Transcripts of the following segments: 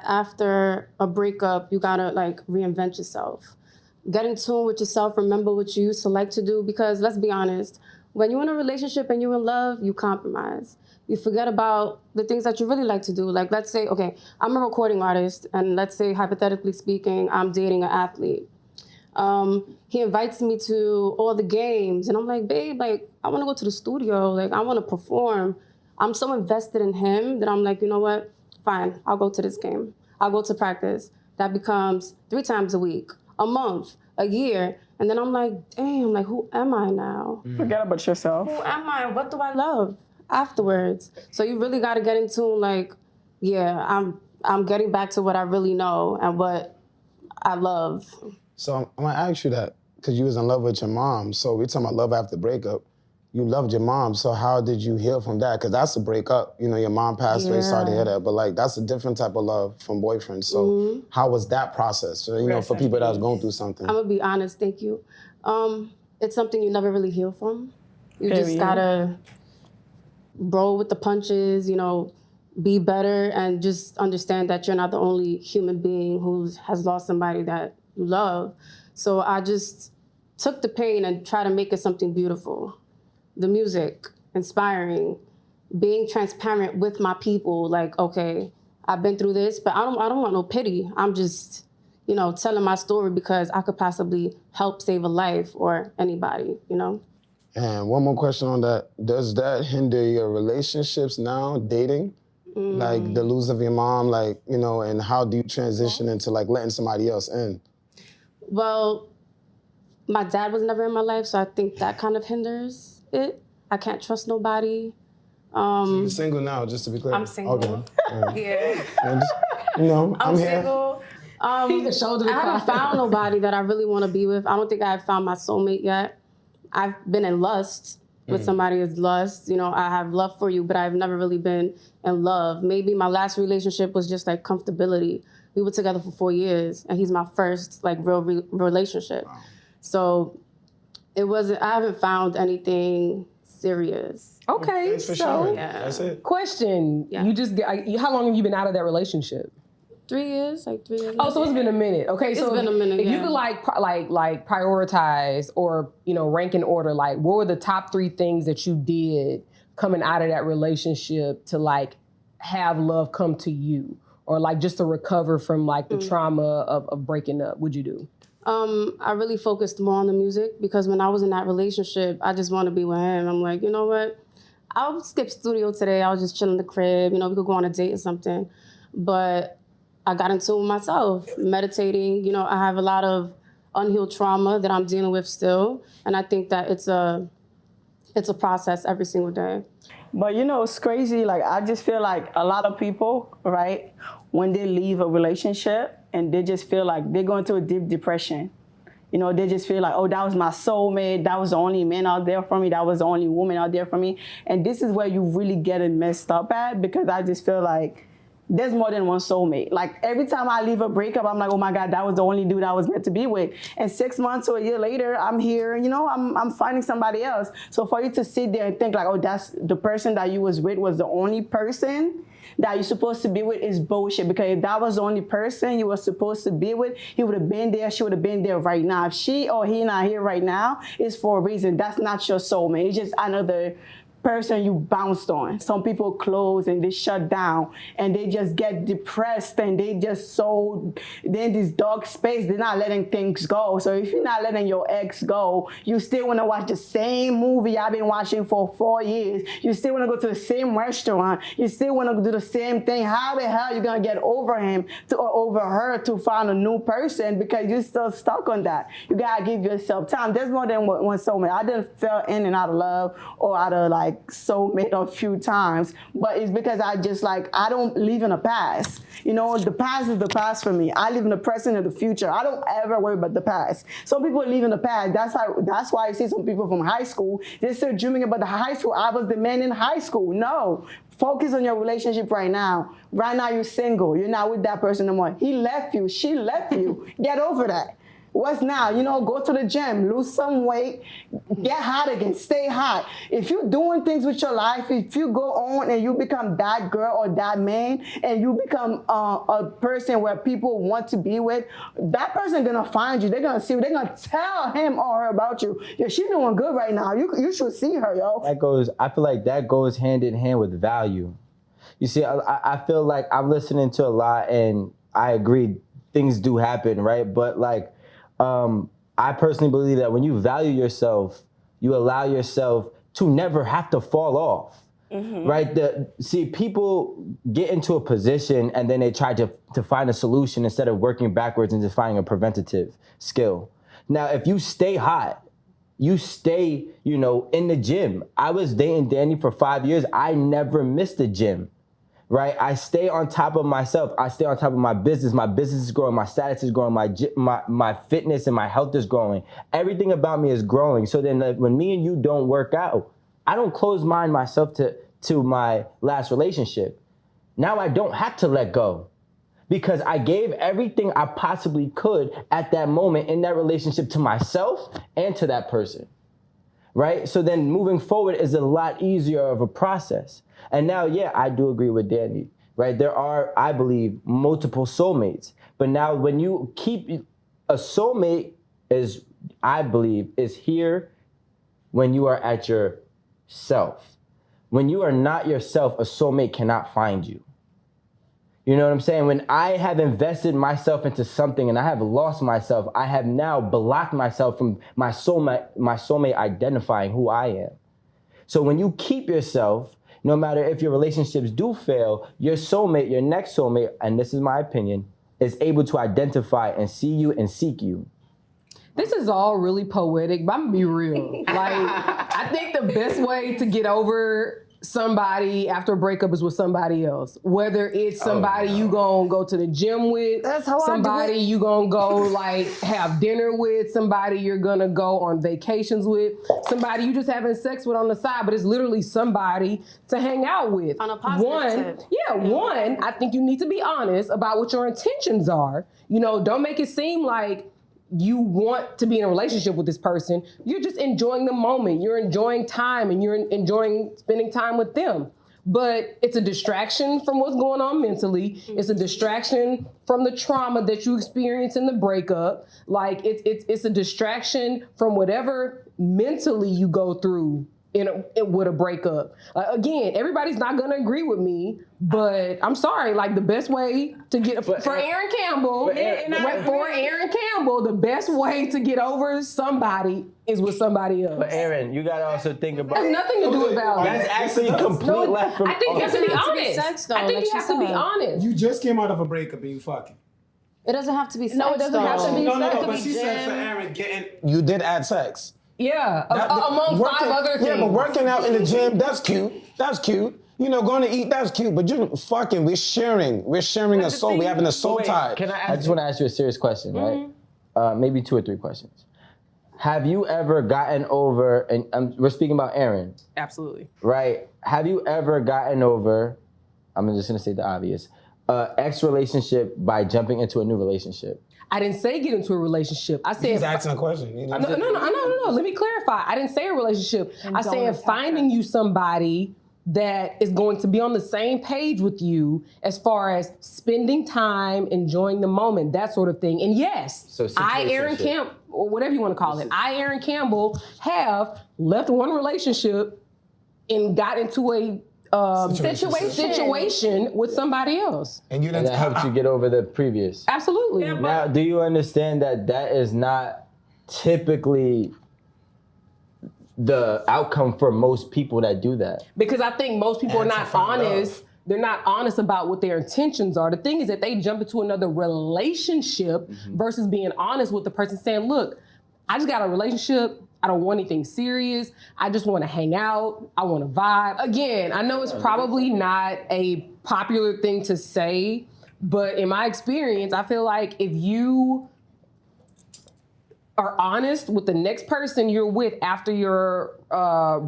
After a breakup, you gotta like reinvent yourself. Get in tune with yourself, remember what you used to like to do, because let's be honest, when you're in a relationship and you're in love, you compromise. You forget about the things that you really like to do. Like, let's say, okay, I'm a recording artist, and let's say, hypothetically speaking, I'm dating an athlete. He invites me to all the games, and I'm like, babe, like, I want to go to the studio. Like, I want to perform. I'm so invested in him that I'm like, you know what? Fine, I'll go to this game. I'll go to practice. That becomes 3 times a week, a month, a year. And then I'm like, damn, like, who am I now? Forget about yourself. Who am I? What do I love afterwards? So you really got to get in tune, like, yeah, I'm getting back to what I really know and what I love. So I'm gonna ask you that, because you was in love with your mom. So we're talking about love after breakup. You loved your mom, so how did you heal from that? Because that's a breakup. You know, your mom passed away, sorry to hear that, but like, that's a different type of love from boyfriends. So how was that process? So, you know, for people that's going through something. I'm gonna be honest, thank you. It's something you never really heal from. You just gotta roll with the punches, you know, be better, and just understand that you're not the only human being who has lost somebody that you love. So I just took the pain and tried to make it something beautiful. The music, inspiring, being transparent with my people. Like, okay, I've been through this, but I don't want no pity. I'm just, you know, telling my story because I could possibly help save a life or anybody, you know? And one more question on that. Does that hinder your relationships now, dating? Like the lose of your mom, like, you know, and how do you transition into like letting somebody else in? Well, my dad was never in my life, so I think that kind of hinders it. I can't trust nobody. So you're single now, just to be clear? I'm single. Okay. Yeah. You know, I'm here. Single. I haven't found nobody that I really want to be with. I don't think I have found my soulmate yet. I've been in lust with somebody as lust. You know, I have love for you, but I've never really been in love. Maybe my last relationship was just like comfortability. We were together for 4 years, and he's my first like real relationship. Wow. So it wasn't. I haven't found anything serious. Okay, so sure. Yeah. That's it. Question: You just get? How long have you been out of that relationship? 3 years, like 3 years. Oh, so it's been a minute. Okay, so it's been a minute. If you could like prioritize or rank in order, like what were the top 3 things that you did coming out of that relationship to like have love come to you, or like just to recover from like the trauma of breaking up? What'd you do? I really focused more on the music, because when I was in that relationship, I just want to be with him. I'm like, you know what? I'll skip studio today. I'll just chill in the crib. You know, we could go on a date or something. But I got into it with myself, meditating. You know, I have a lot of unhealed trauma that I'm dealing with still. And I think that it's a process every single day. But you know, it's crazy. Like, I just feel like a lot of people, right, when they leave a relationship and they just feel like they're going through a deep depression. You know, they just feel like, oh, that was my soulmate. That was the only man out there for me. That was the only woman out there for me. And this is where you really get it messed up at, because I just feel like there's more than one soulmate. Like, every time I leave a breakup, I'm like, oh my God, that was the only dude I was meant to be with. And 6 months or a year later, I'm here, you know, I'm finding somebody else. So for you to sit there and think like, oh, that's the person that you was with was the only person that you're supposed to be with is bullshit. Because if that was the only person you were supposed to be with, he would have been there, she would have been there right now. If she or he not here right now, it's for a reason. That's not your soulmate. It's just another person you bounced on. Some people close and they shut down and they just get depressed and they just they're in this dark space. They're not letting things go. So if you're not letting your ex go, you still want to watch the same movie I've been watching for 4 years. You still want to go to the same restaurant. You still want to do the same thing. How the hell are you going to get over him or over her to find a new person, because you're still stuck on that? You got to give yourself time. There's more than one soulmate. I didn't fell in and out of love or out of like soulmate a few times, but it's because I just like, I don't live in the past. You know, the past is the past for me. I live in the present and the future. I don't ever worry about the past. Some people live in the past. That's why I see some people from high school, they're still dreaming about the high school. I was the man in high school. No, focus on your relationship right now. Right now you're single. You're not with that person no more. He left you. She left you. Get over that. What's now? You know, go to the gym, lose some weight, get hot again, stay hot. If you're doing things with your life, if you go on and you become that girl or that man, and you become a person where people want to be with, that person gonna find you. They're gonna see you. They're gonna tell him or her about you. Yeah, she's doing good right now. You should see her, yo. I feel like that goes hand in hand with value. You see, I feel like I'm listening to a lot, and I agree, things do happen, right? But like, I personally believe that when you value yourself, you allow yourself to never have to fall off, right? See, people get into a position and then they try to find a solution instead of working backwards and just finding a preventative skill. Now, if you stay hot, you stay, in the gym. I was dating Danny for 5 years. I never missed the gym. Right, I stay on top of myself. I stay on top of my business. My business is growing. My status is growing. My fitness and my health is growing. Everything about me is growing. So then, when me and you don't work out, I don't close mind myself to my last relationship. Now I don't have to let go, because I gave everything I possibly could at that moment in that relationship to myself and to that person. Right? So then moving forward is a lot easier of a process. And now, yeah, I do agree with Danny, right? There are, I believe, multiple soulmates. But now when you keep a soulmate I believe, is here when you are at your self. When you are not yourself, a soulmate cannot find you. You know what I'm saying? When I have invested myself into something and I have lost myself, I have now blocked myself from my soulmate identifying who I am. So when you keep yourself, no matter if your relationships do fail, your soulmate, your next soulmate, and this is my opinion, is able to identify and see you and seek you. This is all really poetic, but I'm gonna be real. Like, I think the best way to get over somebody after a breakup is with somebody else. Whether it's somebody you gonna go to the gym with, That's how somebody I do it. you gonna go like have dinner with, somebody you're gonna go on vacations with, somebody you just having sex with on the side, but it's literally somebody to hang out with. On a positive tip. One, I think you need to be honest about what your intentions are. Don't make it seem like you want to be in a relationship with this person. You're just enjoying the moment. You're enjoying time and you're enjoying spending time with them. But it's a distraction from what's going on mentally. It's a distraction from the trauma that you experience in the breakup. Like it's a distraction from whatever mentally you go through with a breakup. Again, everybody's not gonna agree with me, but I'm sorry. Like the best way to get for Aaron Campbell, the best way to get over somebody is with somebody else. But Aaron, you gotta also think about. It has nothing to do with value. That's actually complete left from. I think you have to be honest. I think you have to be honest. You just came out of a breakup and you fucking. It doesn't have to be sex. No, it doesn't have to be sex. No, but she said for Aaron getting. You did add sex. Yeah, among five other things. Yeah, but working out in the gym, that's cute. That's cute. Going to eat, that's cute. But you're fucking, we're sharing a soul. We're having a soul tie. I just want to ask you a serious question, right? Maybe 2 or 3 questions. Have you ever gotten over, and we're speaking about Aaron. Absolutely. Right? Have you ever gotten over, I'm just going to say the obvious, ex-relationship by jumping into a new relationship? I didn't say get into a relationship. I said He's asking a question. No. Let me clarify. I didn't say a relationship. I said finding you somebody that is going to be on the same page with you as far as spending time, enjoying the moment, that sort of thing. And yes, Aaron Campbell, or whatever you want to call it, Aaron Campbell have left one relationship and got into a situation with somebody else. And that helped you get over the previous. Absolutely. Yeah, Now, do you understand that is not typically the outcome for most people that do that? Because I think most people are not honest. They're not honest about what their intentions are. The thing is that they jump into another relationship versus being honest with the person saying, look, I just got a relationship. I don't want anything serious. I just want to hang out. I want to vibe. Again, I know it's probably not a popular thing to say, but in my experience, I feel like if you are honest with the next person you're with after you're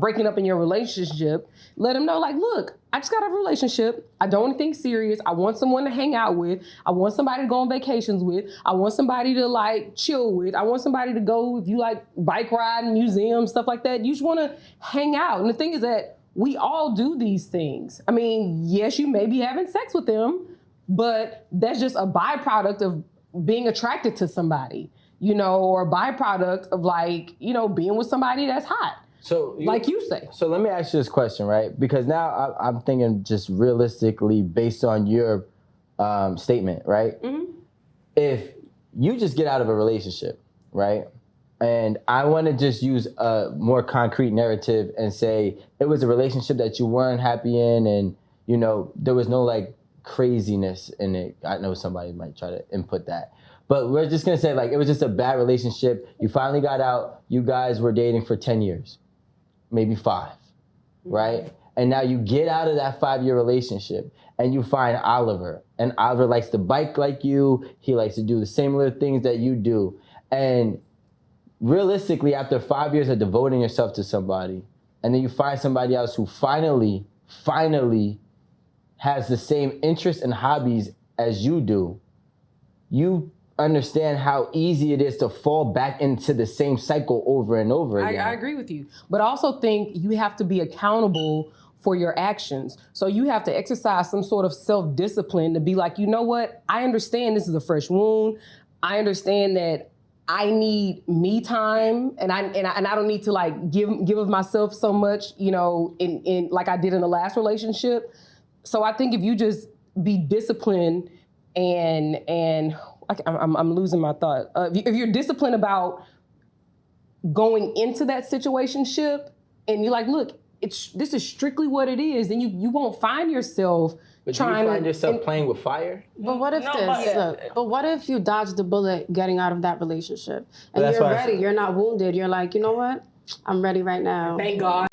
breaking up in your relationship, let them know, like, look, I just got out of a relationship. I don't want anything serious. I want someone to hang out with. I want somebody to go on vacations with. I want somebody to like chill with. I want somebody to go, if you like bike riding, museums, stuff like that. You just want to hang out. And the thing is that we all do these things. I mean, yes, you may be having sex with them, but that's just a byproduct of being attracted to somebody, you know, or a byproduct of like, you know, being with somebody that's hot. So like you say. So let me ask you this question, right? Because now I'm thinking just realistically based on your statement, right? Mm-hmm. If you just get out of a relationship, right? And I want to just use a more concrete narrative and say it was a relationship that you weren't happy in and, you know, there was no like craziness in it. I know somebody might try to input that. But we're just going to say like it was just a bad relationship. You finally got out. You guys were dating for 10 years. Maybe 5, right? And now you get out of that 5-year relationship and you find Oliver. And Oliver likes to bike like you. He likes to do the similar things that you do. And realistically, after 5 years of devoting yourself to somebody, and then you find somebody else who finally has the same interests and hobbies as you do, you understand how easy it is to fall back into the same cycle over and over again. I agree with you. But I also think you have to be accountable for your actions. So you have to exercise some sort of self-discipline to be like, you know what? I understand this is a fresh wound. I understand that I need me time and I don't need to like give of myself so much, you know, in like I did in the last relationship. So I think if you just be disciplined and I'm losing my thought. If you're disciplined about going into that situationship and you're like, look, this is strictly what it is, then you won't find yourself trying to find yourself playing with fire? But what if but what if you dodged the bullet getting out of that relationship and That's you're ready, you're not wounded, you're like, you know what? I'm ready right now. Thank God.